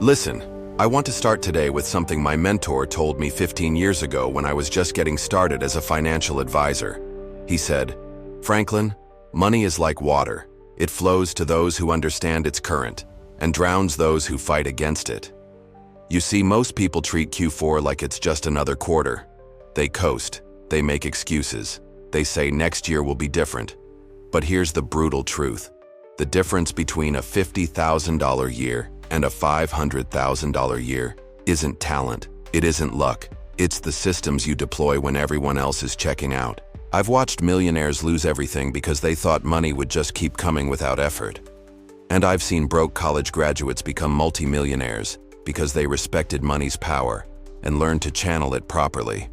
Listen, I want to start today with something my mentor told me 15 years ago when I was just getting started as a financial advisor. He said, "Franklin, money is like water. It flows to those who understand its current and drowns those who fight against it." You see, most people treat Q4 like it's just another quarter. They coast, they make excuses, they say next year will be different. But here's the brutal truth. The difference between a $50,000 year and a $500,000 year isn't talent, it isn't luck, it's the systems you deploy when everyone else is checking out. I've watched millionaires lose everything because they thought money would just keep coming without effort. And I've seen broke college graduates become multimillionaires because they respected money's power and learned to channel it properly.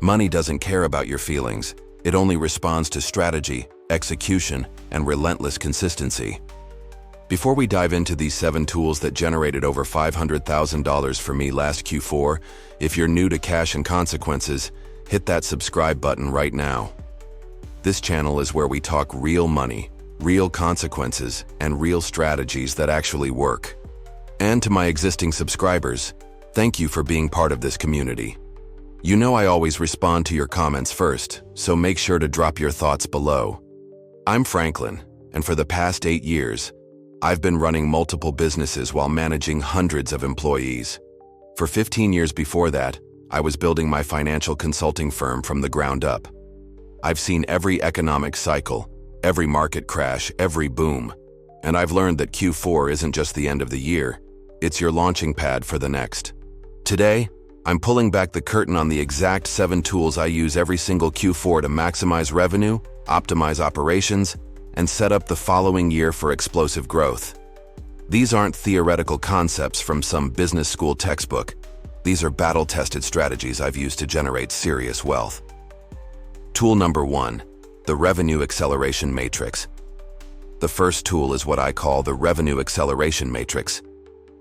Money doesn't care about your feelings, it only responds to strategy, execution, and relentless consistency. Before we dive into these 7 tools that generated over $500,000 for me last Q4, if you're new to Cash and Consequences, hit that subscribe button right now. This channel is where we talk real money, real consequences, and real strategies that actually work. And to my existing subscribers, thank you for being part of this community. You know I always respond to your comments first, so make sure to drop your thoughts below. I'm Franklin, and for the past 8 years, I've been running multiple businesses while managing hundreds of employees. For 15 years before that, I was building my financial consulting firm from the ground up. I've seen every economic cycle, every market crash, every boom, and I've learned that Q4 isn't just the end of the year, it's your launching pad for the next. Today, I'm pulling back the curtain on the exact 7 tools I use every single Q4 to maximize revenue, optimize operations, and set up the following year for explosive growth. These aren't theoretical concepts from some business school textbook. These are battle-tested strategies I've used to generate serious wealth. Tool number 1, the Revenue Acceleration Matrix. The first tool is what I call the Revenue Acceleration Matrix.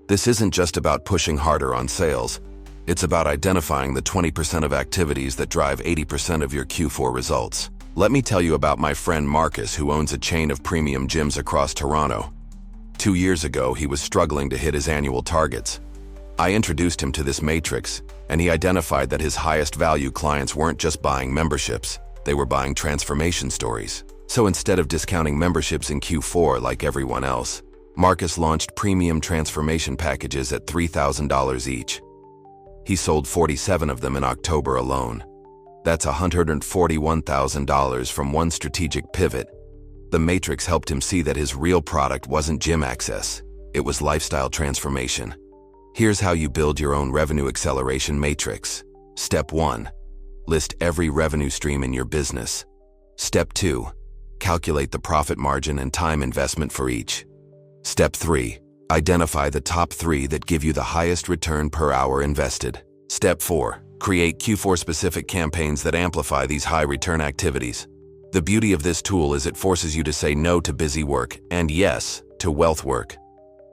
This isn't just about pushing harder on sales. It's about identifying the 20% of activities that drive 80% of your Q4 results. Let me tell you about my friend Marcus, who owns a chain of premium gyms across Toronto. 2 years ago, he was struggling to hit his annual targets. I introduced him to this matrix, and he identified that his highest value clients weren't just buying memberships, they were buying transformation stories. So instead of discounting memberships in Q4 like everyone else, Marcus launched premium transformation packages at $3,000 each. He sold 47 of them in October alone. That's $141,000 from one strategic pivot. The matrix helped him see that his real product wasn't gym access, it was lifestyle transformation. Here's how you build your own revenue acceleration matrix. Step 1. List every revenue stream in your business. Step 2. Calculate the profit margin and time investment for each. Step 3. Identify the top 3 that give you the highest return per hour invested. Step 4. Create Q4-specific campaigns that amplify these high-return activities. The beauty of this tool is it forces you to say no to busy work and yes to wealth work.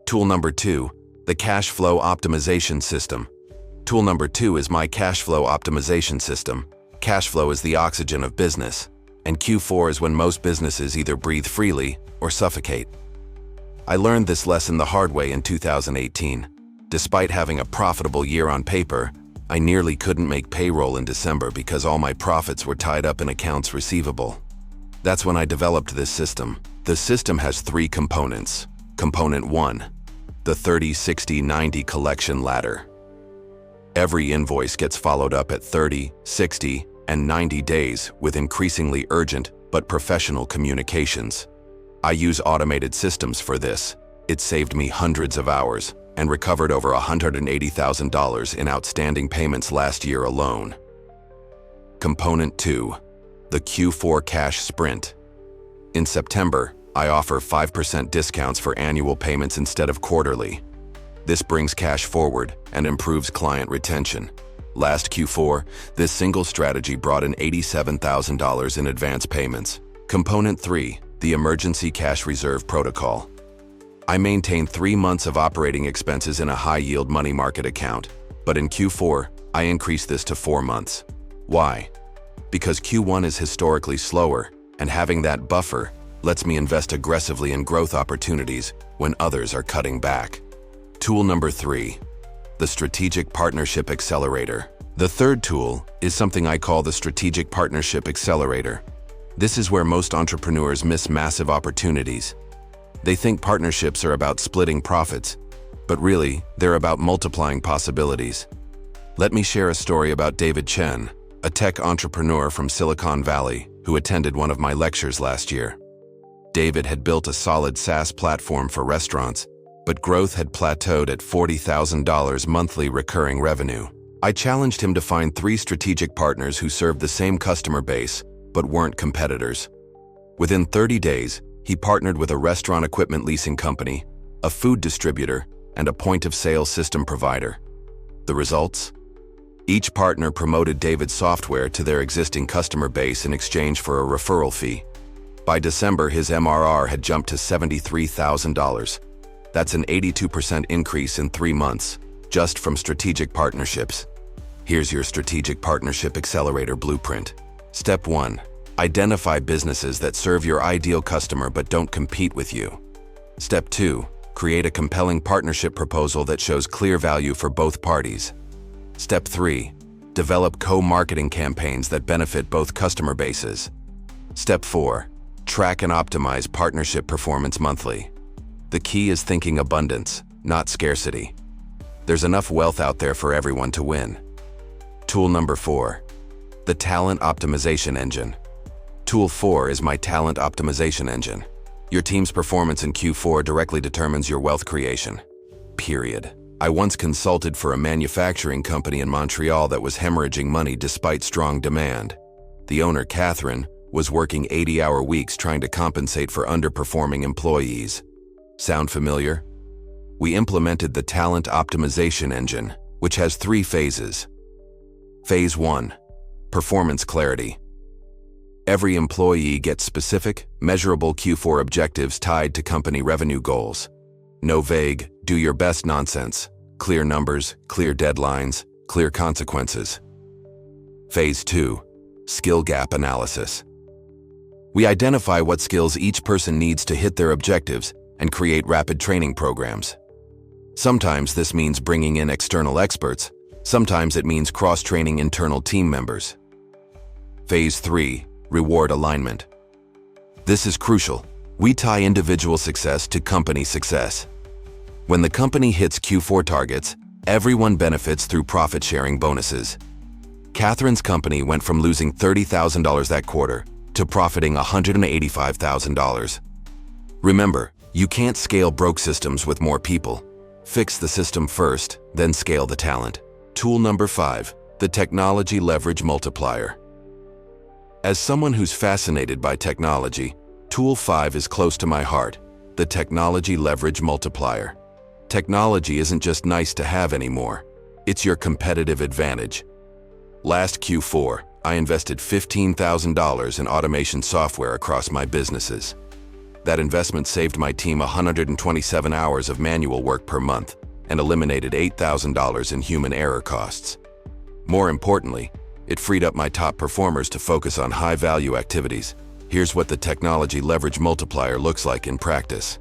Tool number 2, the Cash Flow Optimization System. Tool number 2 is my Cash Flow Optimization System. Cash flow is the oxygen of business, and Q4 is when most businesses either breathe freely or suffocate. I learned this lesson the hard way in 2018. Despite having a profitable year on paper, I nearly couldn't make payroll in December because all my profits were tied up in accounts receivable. That's when I developed this system. The system has 3 components. Component 1, the 30, 60, 90 collection ladder. Every invoice gets followed up at 30, 60, and 90 days with increasingly urgent but professional communications. I use automated systems for this. It saved me hundreds of hours and recovered over $180,000 in outstanding payments last year alone. Component 2, the Q4 Cash Sprint. In September, I offer 5% discounts for annual payments instead of quarterly. This brings cash forward and improves client retention. Last Q4, this single strategy brought in $87,000 in advance payments. Component 3, the Emergency Cash Reserve Protocol. I maintain 3 months of operating expenses in a high-yield money market account, but in Q4, I increased this to 4 months. Why? Because Q1 is historically slower, and having that buffer lets me invest aggressively in growth opportunities when others are cutting back. Tool number 3, the Strategic Partnership Accelerator. The third tool is something I call the Strategic Partnership Accelerator. This is where most entrepreneurs miss massive opportunities. They think partnerships are about splitting profits, but really, they're about multiplying possibilities. Let me share a story about David Chen, a tech entrepreneur from Silicon Valley who attended one of my lectures last year. David had built a solid SaaS platform for restaurants, but growth had plateaued at $40,000 monthly recurring revenue. I challenged him to find 3 strategic partners who served the same customer base, but weren't competitors. Within 30 days, he partnered with a restaurant equipment leasing company, a food distributor, and a point-of-sale system provider. The results? Each partner promoted David's software to their existing customer base in exchange for a referral fee. By December, his MRR had jumped to $73,000. That's an 82% increase in 3 months, just from strategic partnerships. Here's your Strategic Partnership Accelerator blueprint. Step 1. Identify businesses that serve your ideal customer but don't compete with you. Step 2. Create a compelling partnership proposal that shows clear value for both parties. Step 3. Develop co-marketing campaigns that benefit both customer bases. Step 4. Track and optimize partnership performance monthly. The key is thinking abundance, not scarcity. There's enough wealth out there for everyone to win. Tool number 4. The Talent Optimization Engine. Tool 4 is my talent optimization engine. Your team's performance in Q4 directly determines your wealth creation. Period. I once consulted for a manufacturing company in Montreal that was hemorrhaging money despite strong demand. The owner, Catherine, was working 80-hour weeks trying to compensate for underperforming employees. Sound familiar? We implemented the Talent Optimization Engine, which has 3 phases. Phase 1. Performance clarity. Every employee gets specific, measurable Q4 objectives tied to company revenue goals. No vague, do your best nonsense. Clear numbers, clear deadlines, clear consequences. Phase 2. Skill gap analysis. We identify what skills each person needs to hit their objectives and create rapid training programs. Sometimes this means bringing in external experts. Sometimes it means cross-training internal team members. Phase 3. Reward alignment. This is crucial. We tie individual success to company success. When the company hits Q4 targets, everyone benefits through profit-sharing bonuses. Catherine's company went from losing $30,000 that quarter to profiting $185,000. Remember, you can't scale broke systems with more people. Fix the system first, then scale the talent. Tool number 5, the Technology Leverage Multiplier. As someone who's fascinated by technology, Tool 5 is close to my heart, the Technology Leverage Multiplier. Technology isn't just nice to have anymore. It's your competitive advantage. Last Q4, I invested $15,000 in automation software across my businesses. That investment saved my team 127 hours of manual work per month and eliminated $8,000 in human error costs. More importantly, it freed up my top performers to focus on high-value activities. Here's what the Technology Leverage Multiplier looks like in practice.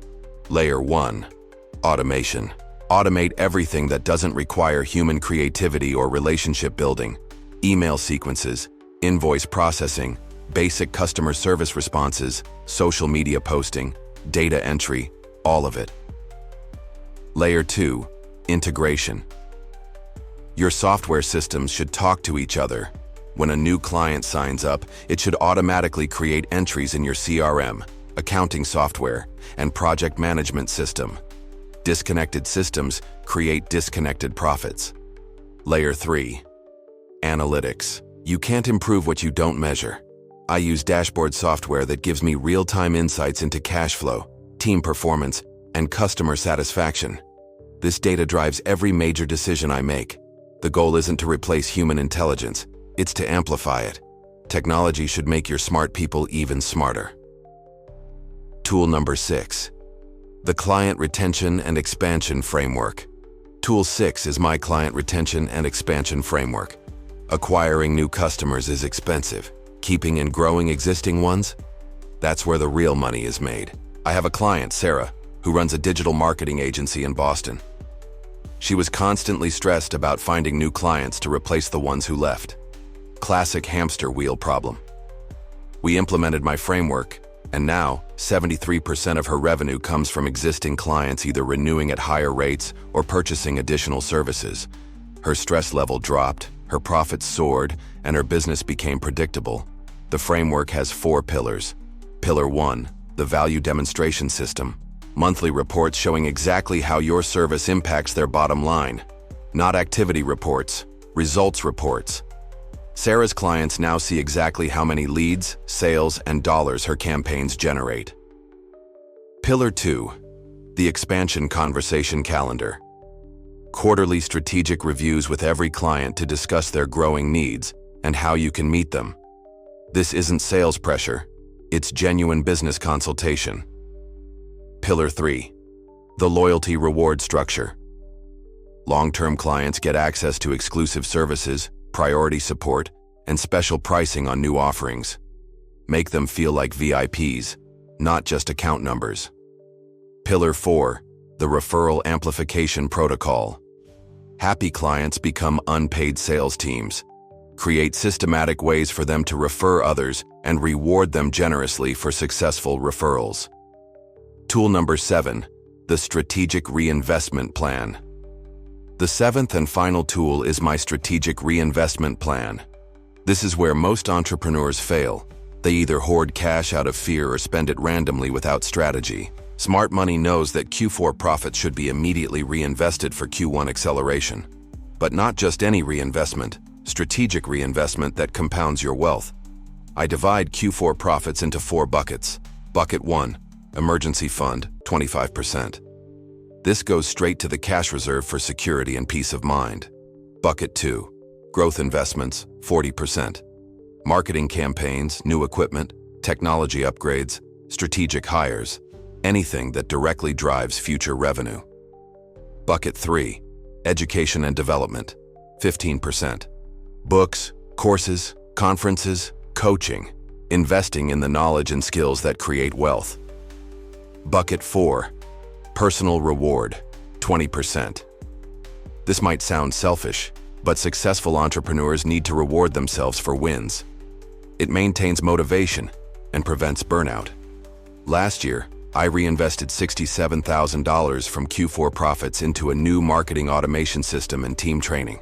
Layer 1. Automation. Automate everything that doesn't require human creativity or relationship building. Email sequences, invoice processing, basic customer service responses, social media posting, data entry, all of it. Layer 2. Integration. Your software systems should talk to each other. When a new client signs up, it should automatically create entries in your CRM, accounting software, and project management system. Disconnected systems create disconnected profits. Layer 3. Analytics. You can't improve what you don't measure. I use dashboard software that gives me real-time insights into cash flow, team performance, and customer satisfaction. This data drives every major decision I make. The goal isn't to replace human intelligence, it's to amplify it. Technology should make your smart people even smarter. Tool number 6. The Client Retention and Expansion Framework. Tool 6 is my client retention and expansion framework. Acquiring new customers is expensive. Keeping and growing existing ones? That's where the real money is made. I have a client, Sarah, who runs a digital marketing agency in Boston. She was constantly stressed about finding new clients to replace the ones who left. Classic hamster wheel problem. We implemented my framework, and now 73% of her revenue comes from existing clients either renewing at higher rates or purchasing additional services. Her stress level dropped, her profits soared, and her business became predictable. The framework has 4 pillars. Pillar 1, the value demonstration system. Monthly reports showing exactly how your service impacts their bottom line. Not activity reports, results reports. Sarah's clients now see exactly how many leads, sales, and dollars her campaigns generate. Pillar 2, the expansion conversation calendar. Quarterly strategic reviews with every client to discuss their growing needs and how you can meet them. This isn't sales pressure, it's genuine business consultation. Pillar 3, the loyalty reward structure. Long-term clients get access to exclusive services, priority support, and special pricing on new offerings. Make them feel like VIPs, not just account numbers. Pillar 4, the referral amplification protocol. Happy clients become unpaid sales teams. Create systematic ways for them to refer others and reward them generously for successful referrals. Tool number 7, the strategic reinvestment plan. The 7th and final tool is my strategic reinvestment plan. This is where most entrepreneurs fail. They either hoard cash out of fear or spend it randomly without strategy. Smart money knows that Q4 profits should be immediately reinvested for Q1 acceleration. But not just any reinvestment, strategic reinvestment that compounds your wealth. I divide Q4 profits into 4 buckets. Bucket 1, emergency fund, 25%. This goes straight to the cash reserve for security and peace of mind. Bucket 2, growth investments, 40%. Marketing campaigns, new equipment, technology upgrades, strategic hires, anything that directly drives future revenue. Bucket 3, education and development, 15%. Books, courses, conferences, coaching, investing in the knowledge and skills that create wealth. Bucket 4, personal reward, 20%. This might sound selfish, but successful entrepreneurs need to reward themselves for wins. It maintains motivation and prevents burnout. Last year, I reinvested $67,000 from Q4 profits into a new marketing automation system and team training.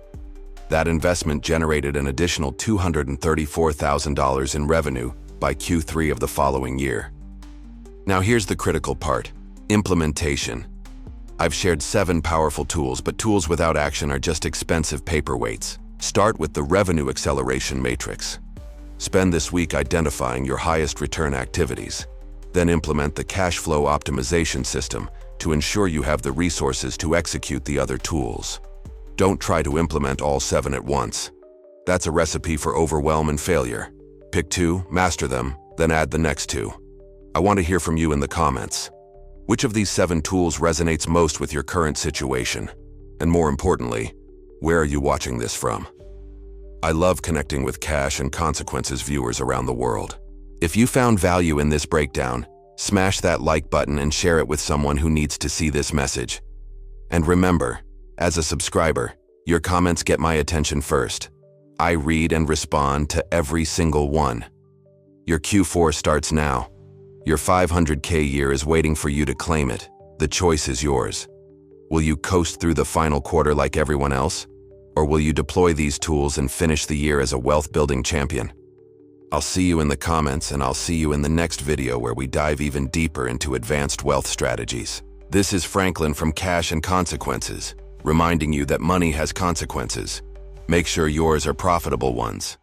That investment generated an additional $234,000 in revenue by Q3 of the following year. Now here's the critical part. Implementation. I've shared 7 powerful tools, but tools without action are just expensive paperweights. Start with the revenue acceleration matrix. Spend this week identifying your highest return activities. Then implement the cash flow optimization system to ensure you have the resources to execute the other tools. Don't try to implement all 7 at once. That's a recipe for overwhelm and failure. Pick 2, master them, then add the next 2. I want to hear from you in the comments. Which of these 7 tools resonates most with your current situation? And more importantly, where are you watching this from? I love connecting with Cash and Consequences viewers around the world. If you found value in this breakdown, smash that like button and share it with someone who needs to see this message. And remember, as a subscriber, your comments get my attention first. I read and respond to every single one. Your Q4 starts now. Your 500K year is waiting for you to claim it. The choice is yours. Will you coast through the final quarter like everyone else? Or will you deploy these tools and finish the year as a wealth-building champion? I'll see you in the comments, and I'll see you in the next video where we dive even deeper into advanced wealth strategies. This is Franklin from Cash and Consequences, reminding you that money has consequences. Make sure yours are profitable ones.